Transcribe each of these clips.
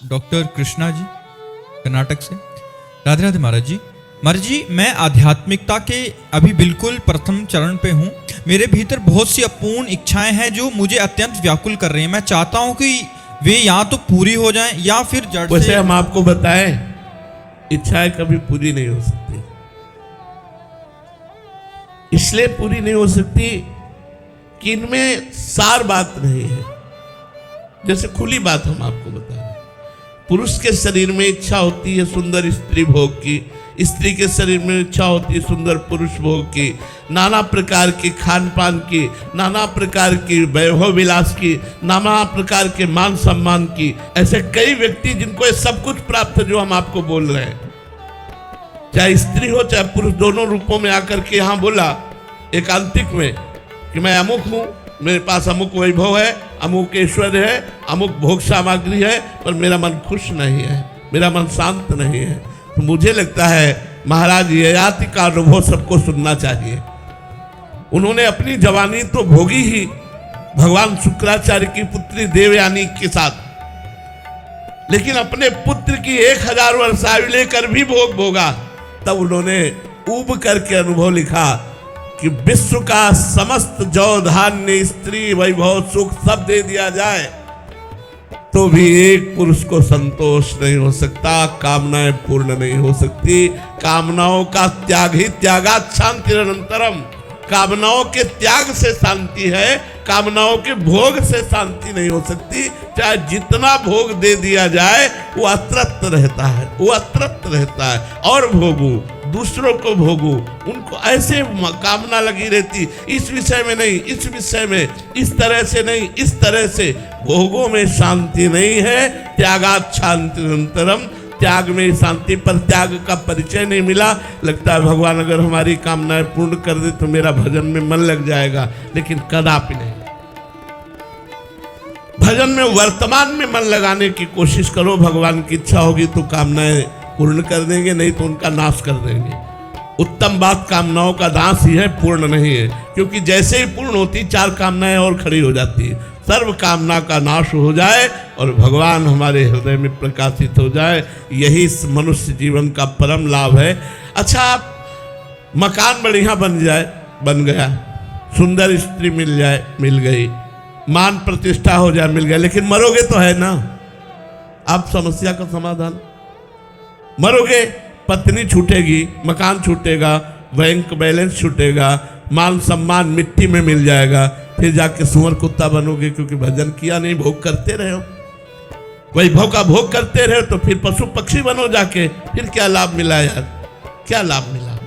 Doctor Krishna ji Karnataka से। राधे राधे महाराज जी। महाराज जी, मैं आध्यात्मिकता के अभी बिल्कुल प्रथम चरण पे हूँ। मेरे भीतर बहुत सी अपूर्ण इच्छाएं हैं जो मुझे अत्यंत व्याकुल कर रही हैं। मैं चाहता हूँ कि वे या तो पूरी हो जाएं या फिर जड़ से। वैसे हम आपको बताएं, इच्छाएं कभी पूरी नहीं हो सकती। इसलिए पूरी नहीं हो सकती कि इनमें सार बात नहीं है। जैसे खुली बात हम आपको बता रहे हैं, पुरुष के शरीर में इच्छा होती है सुंदर स्त्री भोग की, स्त्री के शरीर में इच्छा होती है सुंदर पुरुष भोग की, नाना प्रकार की खान पान की, नाना प्रकार की वैभव विलास की, नाना प्रकार के मान सम्मान की। ऐसे कई व्यक्ति जिनको ये सब कुछ प्राप्त है जो हम आपको बोल रहे हैं, चाहे स्त्री हो चाहे पुरुष, दोनों रूपों में आकर के यहाँ बोला एकांतिक में कि मैं अमुक हूँ, मेरे पास अमुक वैभव है, अमुक ऐश्वर्य है, अमुक भोग सामग्री है, पर मेरा मन खुश नहीं है, मेरा मन शांत नहीं है। तो मुझे लगता है महाराज ययाति का अनुभव सबको सुनना चाहिए। उन्होंने अपनी जवानी तो भोगी ही भगवान शुक्राचार्य की पुत्री देवयानी के साथ, लेकिन अपने पुत्र की 1000 वर्ष आयु लेकर भी भोग भोगा। तब उन्होंने ऊब करके अनुभव लिखा कि विश्व का समस्त जौ धान्य स्त्री वैभव सुख सब दे दिया जाए तो भी एक पुरुष को संतोष नहीं हो सकता, कामनाएं पूर्ण नहीं हो सकती। कामनाओं का त्याग ही त्यागात् शांतिरनंतरम। कामनाओं के त्याग से शांति है, कामनाओं के भोग से शांति नहीं हो सकती। चाहे जितना भोग दे दिया जाए वो अतृप्त रहता है, वो अतृप्त रहता है। और भोगू, दूसरों को भोगू, उनको ऐसे कामना लगी रहती, इस विषय में नहीं, इस विषय में, इस तरह से नहीं, इस तरह से। भोगों में शांति नहीं है। त्यागात् शांतिरनंतरम। त्याग में शांति, पर त्याग का परिचय नहीं मिला। लगता है भगवान अगर हमारी कामनाएं पूर्ण कर दे तो मेरा भजन में मन लग जाएगा, लेकिन कदापि नहीं। भजन में वर्तमान में मन लगाने की कोशिश करो। भगवान की इच्छा होगी तो कामनाएं पूर्ण कर देंगे, नहीं तो उनका नाश कर देंगे। उत्तम बात कामनाओं का नाश ही है, पूर्ण नहीं है। क्योंकि जैसे ही पूर्ण होती 4 कामनाएं और खड़ी हो जाती है। सर्व कामना का नाश हो जाए और भगवान हमारे हृदय में प्रकाशित हो जाए, यही मनुष्य जीवन का परम लाभ है। अच्छा, मकान बढ़िया बन जाए, बन गया, सुंदर स्त्री मिल जाए, मिल गई, मान प्रतिष्ठा हो जाए, मिल गया, लेकिन मरोगे तो है ना। अब समस्या का समाधान, मरोगे, पत्नी छूटेगी, मकान छूटेगा, बैंक बैलेंस छूटेगा, मान सम्मान मिट्टी में मिल जाएगा, फिर जाके सुअर कुत्ता बनोगे क्योंकि भजन किया नहीं, भोग करते रहे हो, वैभव का भोग करते रहे, तो फिर पशु पक्षी बनो जाके। फिर क्या लाभ मिला यार, क्या लाभ मिला?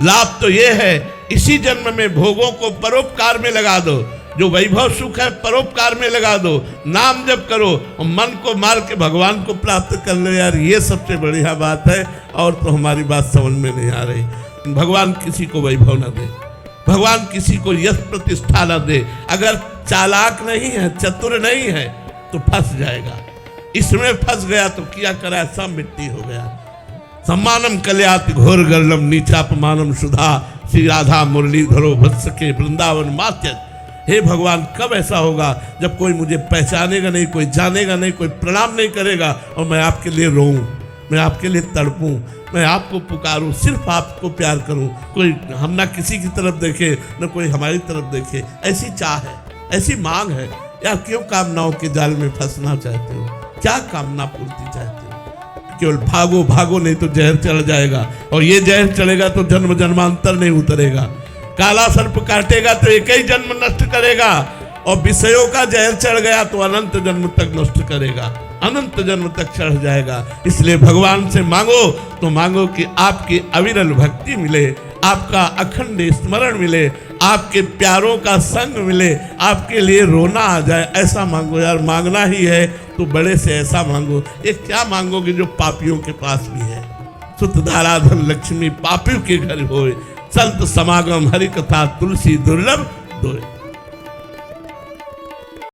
लाभ तो ये है इसी जन्म में भोगों को परोपकार में लगा दो। जो वैभव सुख है परोपकार में लगा दो, नाम जप करो और मन को मार के भगवान को प्राप्त कर लो यार, ये सबसे बढ़िया बात है। और तो हमारी बात समझ में नहीं आ रही। भगवान किसी को वैभव न दे, भगवान किसी को यश प्रतिष्ठा न दे। अगर चालाक नहीं है, चतुर नहीं है तो फंस जाएगा। इसमें फंस गया तो क्या करा, सब मिट्टी हो गया। सम्मानम कल्याति घोर गर्लम नीचापमानम सुधा, श्री राधा मुरलीधरो वत्स के वृंदावन मात्य। हे भगवान, कब ऐसा होगा जब कोई मुझे पहचानेगा नहीं, कोई जानेगा नहीं, कोई प्रणाम नहीं करेगा और मैं आपके लिए रोऊं, मैं आपके लिए तड़पूं, मैं आपको पुकारूं, सिर्फ आपको प्यार करूं, कोई हम ना किसी की तरफ देखे न कोई हमारी तरफ देखे। ऐसी चाह है, ऐसी मांग है यार। क्यों कामनाओं के जाल में फंसना चाहते हो? क्या कामना पूर्ति चाहते हो? केवल भागो भागो, नहीं तो जहर चढ़ जाएगा, और ये जहर चढ़ेगा तो जन्म जन्मांतर नहीं उतरेगा। काला सर्प काटेगा तो एक ही जन्म नष्ट करेगा, और विषयों का जहर चढ़ गया तो अनंत जन्म तक नष्ट करेगा, अनंत जन्म तक चढ़ जाएगा। इसलिए भगवान से मांगो तो मांगो कि आपकी अविरल भक्ति मिले, आपका अखंड स्मरण मिले, आपके प्यारों का संग मिले, आपके लिए रोना आ जाए, ऐसा मांगो यार। मांगना ही है तो बड़े से ऐसा मांगो। ये क्या मांगोगे जो पापियों के पास भी है? सुत धाराधन लक्ष्मी पापियों के घर होए, संत समागम हरि कथा तुलसी दुर्लभ दोए।